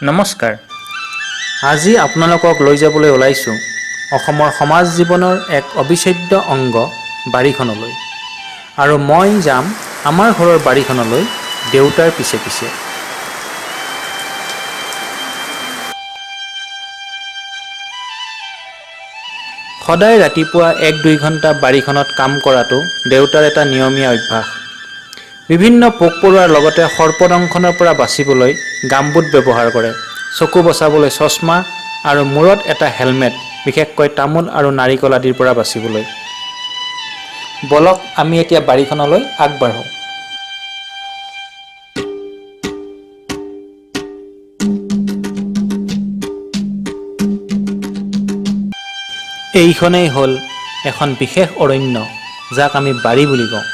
নমস্কাৰ। আজি আপোনালোকক লৈ যাবলৈ ওলাইছোঁ অসমৰ সমাজ জীৱনৰ এক অবিচ্ছেদ্য অংগ বাৰীখনলৈ। আৰু মই যাম আমাৰ ঘৰৰ বাৰীখনলৈ দেউতাৰ পিছে পিছে। সদায় ৰাতিপুৱা 1-2 ঘণ্টা বাৰীখনত কাম কৰাটো দেউতাৰ এটা নিয়মীয়া অভ্যাস। বিভিন্ন পোক-পৰুৱাৰ লগতে সৰ্পদংশনৰ পৰা বাচিবলৈ গামবুট ব্যৱহাৰ কৰে, চকু বচাবলৈ চশমা আৰু মূৰত এটা হেলমেট, বিশেষকৈ তামোল আৰু নাৰিকল আদিৰ পৰা বাচিবলৈ। বলক আমি এতিয়া বাৰীখনলৈ আগবাঢ়ো। এইখনেই হ'ল এখন বিশেষ অৰণ্য, যাক আমি বাৰী বুলি কওঁ।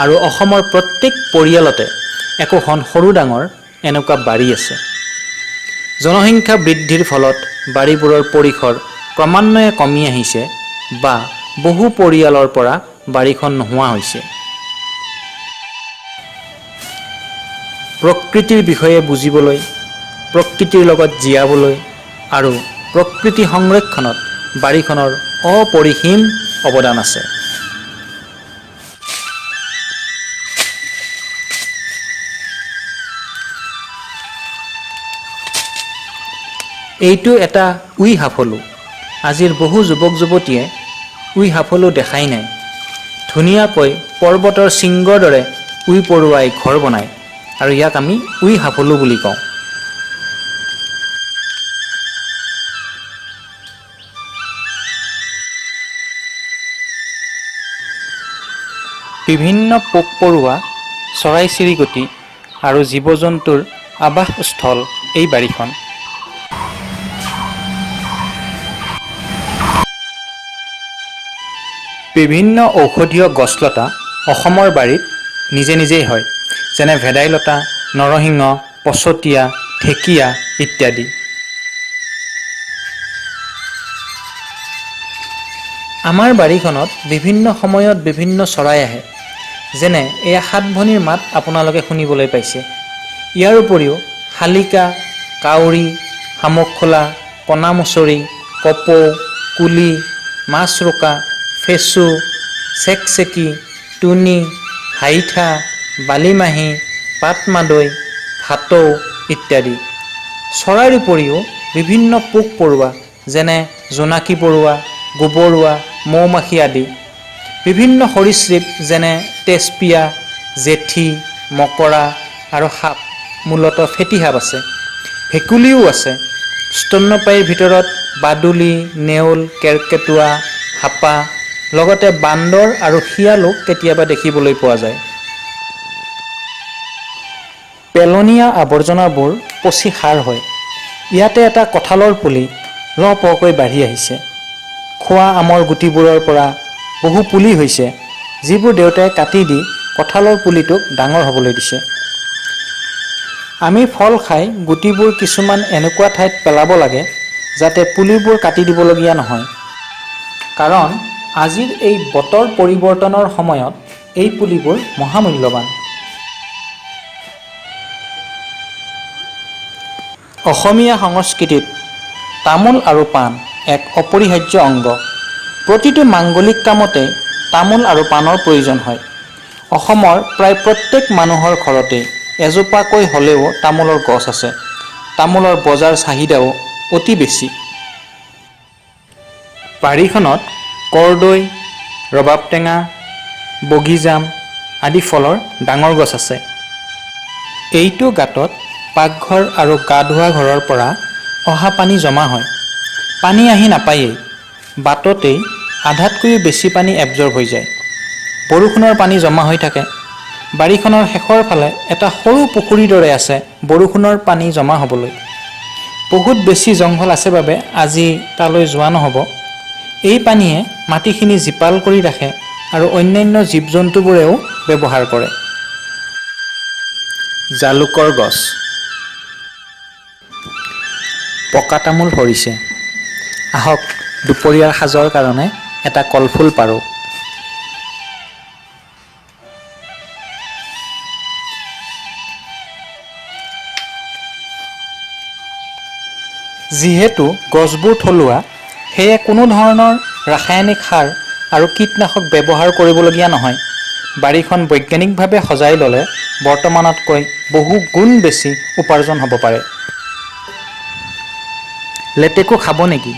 আৰু অসমৰ প্ৰত্যেক পৰিয়ালতে একোখন সৰু ডাঙৰ এনেকুৱা বাৰী আছে। জনসংখ্যা বৃদ্ধিৰ ফলত বাৰীবোৰৰ পৰিসৰ ক্ৰমান্বয়ে কমি আহিছে বা বহু পৰিয়ালৰ পৰা বাৰীখন নোহোৱা হৈছে। প্ৰকৃতিৰ বিষয়ে বুজিবলৈ, প্ৰকৃতিৰ লগত জীয়াবলৈ আৰু প্ৰকৃতি সংৰক্ষণত বাৰীখনৰ অপৰিসীম অৱদান আছে। এইটো এটা উই সাফলো। আজিৰ বহু যুৱক-যুৱতীয়ে উই সাফলো দেখাই নাই। ধুনীয়াকৈ পৰ্বতৰ শৃংগৰ দৰে উই পৰুৱাই ঘৰ বনায় আৰু ইয়াক আমি উই সাফলো বুলি কওঁ। বিভিন্ন পোক-পৰুৱা, চৰাই-চিৰিকটি আৰু জীৱ-জন্তুৰ আৱাসস্থল এই বাৰীখন। বিভিন্ন ঔষধীয় গছলতা অসমৰ বাৰীত নিজে নিজেই হয়, যেনে ভেদাইলতা, নৰসিংহ, পচতীয়া, ঢেকীয়া ইত্যাদি। আমাৰ বাৰীখনত বিভিন্ন সময়ত বিভিন্ন চৰাই আহে, যেনে এয়া সাতভনীৰ মাত আপোনালোকে শুনিবলৈ পাইছে। ইয়াৰ উপৰিও শালিকা, কাউৰী, শামুকখোলা, কণামুচৰি, কপৌ, কুলি, মাছৰোকা, ফেচু, চেকচেকী, টুনি, হাইঠা, বালিমাহী, পাটমাদৈ, ভাটৌ ইত্যাদি। চৰাইৰ উপৰিও বিভিন্ন পোক-পৰুৱা যেনে জোনাকী পৰুৱা, গোবৰুৱা, মৌমাখি আদি। বিভিন্ন সৰীসৃপ যেনে তেজপীয়া, জেঠী, মকৰা আৰু সাপ, মূলতঃ ফেটি সাপ আছে। ভেকুলীও আছে। স্তন্যপায়ীৰ ভিতৰত বাদুলি, নেউল, কেৰ্কেটুৱা, হাপা, লগতে বান্দৰ আৰু শিয়ালো কেতিয়াবা দেখিবলৈ পোৱা যায়। পেলনীয়া আৱৰ্জনাবোৰ পচি সাৰ হয়। ইয়াতে এটা কঁঠালৰ পুলি লহপহকৈ বাঢ়ি আহিছে। খোৱা আমৰ গুটিবোৰৰ পৰা বহু পুলি হৈছে, যিবোৰ দেউতাই কাটি দি কঁঠালৰ পুলিটোক ডাঙৰ হ'বলৈ দিছে। আমি ফল খাই গুটিবোৰ কিছুমান এনেকুৱা ঠাইত পেলাব লাগে, যাতে পুলিবোৰ কাটি দিবলগীয়া নহয়। কাৰণ আজিৰ এই বতৰ পৰিৱৰ্তনৰ সময়ত এই পুলিবোৰ মহামূল্যৱান। অসমীয়া সংস্কৃতিত তামোল আৰু পাণ এক অপৰিহাৰ্য অংগ। প্ৰতিটো মাংগলিক কামতে তামোল আৰু পাণৰ প্ৰয়োজন হয়। অসমৰ প্ৰায় প্ৰত্যেক মানুহৰ ঘৰতে এজোপাকৈ হ'লেও তামোলৰ গছ আছে। তামোলৰ বজাৰ চাহিদাও অতি বেছি। বাৰীখনত কৰ্দৈ, ৰবাব টেঙা, বগীজাম আদি ফলৰ ডাঙৰ গছ আছে। এইটো গাঁতত পাকঘৰ আৰু গা ধোৱা ঘৰৰ পৰা অহা পানী জমা হয়। পানী আহি নাপায়েই। বাটতেই আধাতকৈও বেছি পানী এবজৰ্ব হৈ যায়। বৰষুণৰ পানী জমা হৈ থাকে। বাৰীখনৰ শেষৰ ফালে এটা সৰু পুখুৰীৰ দৰে আছে বৰষুণৰ পানী জমা হ'বলৈ। বহুত বেছি জংঘল আছে বাবে আজি তালৈ যোৱা নহ'ব। এই পানীয়ে মাটিখিনি জীপাল কৰি ৰাখে আৰু অন্যান্য জীৱ-জন্তুবোৰেও ব্যৱহাৰ কৰে। জালুকৰ গছ। পকা তামোল সৰিছে। আহক দুপৰীয়াৰ সাজৰ কাৰণে এটা কলফুল পাৰোঁ। যিহেতু গছবোৰ থলুৱা, সেয়ে কোনো ধৰণৰ ৰাসায়নিক সাৰ আৰু কীটনাশক ব্যৱহাৰ কৰিবলগীয়া নহয়। বাৰীখন বৈজ্ঞানিকভাৱে সজাই ল'লে বৰ্তমানতকৈ বহু গুণ বেছি উপাৰ্জন হ'ব পাৰে। লেটেকু খাব নেকি?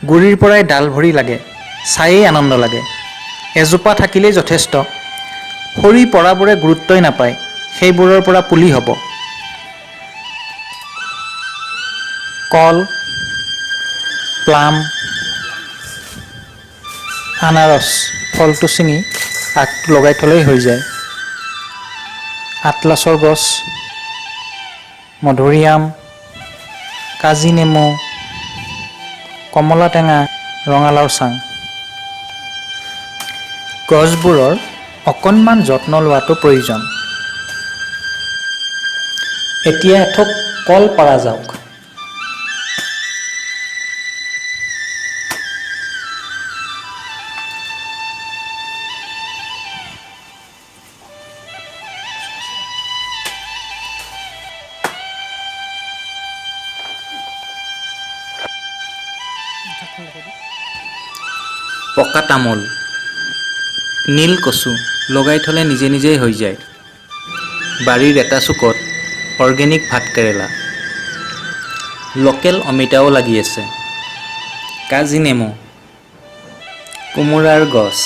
গুৰিৰ পৰাই ডাল ভৰি লাগে, চায়েই আনন্দ লাগে। এজোপা থাকিলেই যথেষ্ট। সৰি পৰাবোৰে গুৰুত্বই নাপায়, সেইবোৰৰ পৰা পুলি হ'ব। কল, প্লাম, আনাৰস ফলটো ছিঙি আগটো লগাই থ'লেই হৈ যায়। আতলাছৰ গছ, মধুৰিআম, কাজি নেমু, কমলা টেঙা, ৰঙালাওৰ চাং। গছবোৰৰ অকণমান যত্ন লোৱাটো প্ৰয়োজন। এতিয়া এথোক কল পাৰা যাওক। পকা তামোল, নীল কচু লগাই থ'লে নিজে নিজেই হৈ যায়। বাৰীৰ এটা চুকত অৰ্গেনিক ভাতকেৰেলা, লোকেল অমিতাও লাগি আছে। কাজি নেমু, কোমোৰাৰ গছ,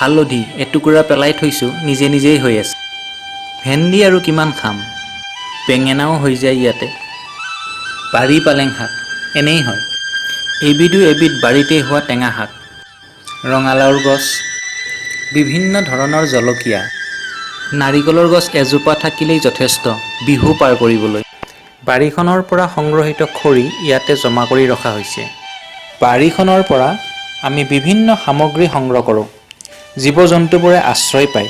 হালধি এটুকুৰা পেলাই থৈছোঁ, নিজে নিজেই হৈ আছে। ভেন্দি আৰু কিমান খাম, বেঙেনাও হৈ যায় ইয়াতে। বাৰী পালেং শাক এনেই হয়। এবিধো এবিধ বাৰীতে হোৱা টেঙা শাক। ৰঙালাওৰ গছ, বিভিন্ন ধৰণৰ জলকীয়া। নাৰিকলৰ গছ এজোপা থাকিলেই যথেষ্ট বিহু পাৰ কৰিবলৈ। বাৰীখনৰ পৰা সংগ্ৰহিত খৰি ইয়াতে জমা কৰি ৰখা হৈছে। বাৰীখনৰ পৰা আমি বিভিন্ন সামগ্ৰী সংগ্ৰহ কৰোঁ। জীৱ-জন্তুবোৰে আশ্ৰয় পায়।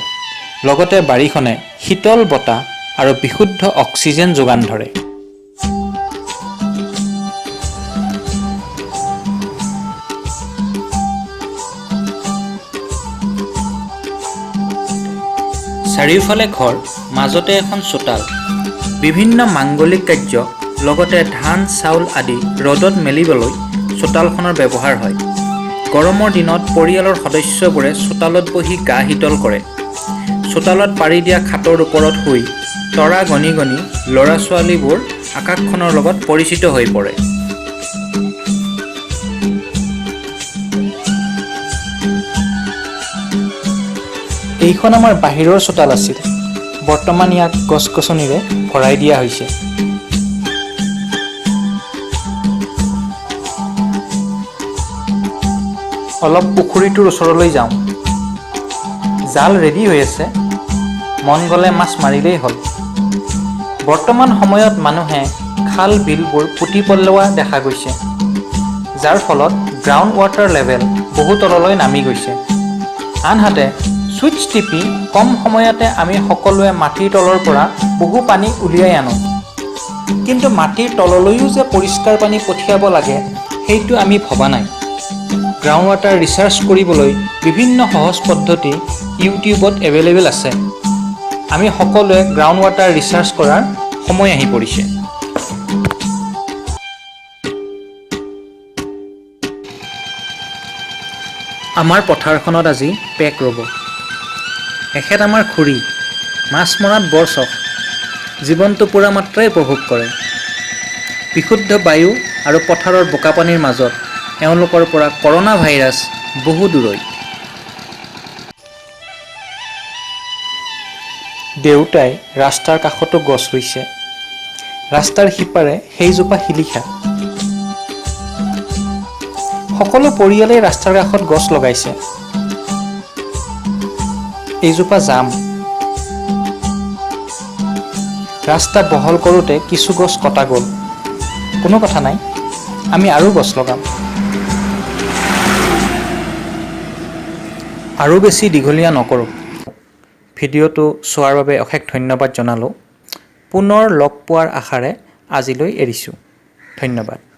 লগতে বাৰীখনে শীতল বতাহ আৰু বিশুদ্ধ অক্সিজেন যোগান ধৰে। চাৰিওফালে ঘৰ, মাজতে এখন চোতাল। বিভিন্ন মাংগলিক কাৰ্য লগতে ধান চাউল আদি ৰ'দত মেলিবলৈ চোতালখনৰ ব্যৱহাৰ হয়। গৰমৰ দিনত পৰিয়ালৰ সদস্যবোৰে চোতালত বহি গা শীতল কৰে। চোতালত পাৰি দিয়া খাটৰ ওপৰত শুই তৰা গণি গণি ল'ৰা-ছোৱালীবোৰ আকাশখনৰ লগত পৰিচিত হৈ পৰে। এইখন আমাৰ বাহিৰৰ চোতাল আছিল। বৰ্তমান ইয়াক গছ-গছনিৰে ভৰাই দিয়া হৈছে। অলপ পুখুৰীটোৰ ওচৰলৈ যাওঁ। জাল ৰেডি হৈ আছে, মন গ'লে মাছ মাৰিলেই হ'ল। বৰ্তমান সময়ত মানুহে খাল বিলবোৰ পুতি পেলোৱা দেখা গৈছে, যাৰ ফলত গ্ৰাউণ্ড ৱাটাৰ লেভেল বহু তললৈ নামি গৈছে। আনহাতে ছুইচ টিপি কম সময়তে আমি সকলোৱে মাটিৰ তলৰ পৰা বহু পানী উলিয়াই আনো। কিন্তু মাটিৰ তললৈও যে পৰিষ্কাৰ পানী পঠিয়াব লাগে, সেইটো আমি ভবা নাই। গ্ৰাউণ্ড ৱাটাৰ ৰিচাৰ্চ কৰিবলৈ বিভিন্ন সহজ পদ্ধতি ইউটিউবত এভেইলেবল আছে। আমি সকলোৱে গ্ৰাউণ্ড ৱাটাৰ ৰিচাৰ্চ কৰাৰ সময় আহি পৰিছে। আমাৰ পথাৰখনত আজি পেক ৰ'ব। এখেত আমাৰ খুৰী, মাছ মৰাত বৰ চখ। জীৱনটো পূৰা মাত্ৰাই উপভোগ কৰে। বিশুদ্ধ বায়ু আৰু পথাৰৰ বোকা পানীৰ মাজত এওঁলোকৰ পৰা কৰোনা ভাইৰাছ বহু দূৰৈত। দেউতাই ৰাস্তাৰ কাষতো গছ ৰুইছে। ৰাস্তাৰ সিপাৰে সেইজোপা শিলিখা। সকলো পৰিয়ালেই ৰাস্তাৰ কাষত গছ লগাইছে। এইজোপা জাম। ৰাস্তা বহল কৰোঁতে কিছু গছ কটা গ'ল। কোনো কথা নাই, আমি আৰু গছ লগাম। আৰু বেছি দীঘলীয়া নকৰোঁ। ভিডিঅ'টো চোৱাৰ বাবে অশেষ ধন্যবাদ জনালোঁ। পুনৰ লগ পোৱাৰ আশাৰে আজিলৈ এৰিছোঁ। ধন্যবাদ।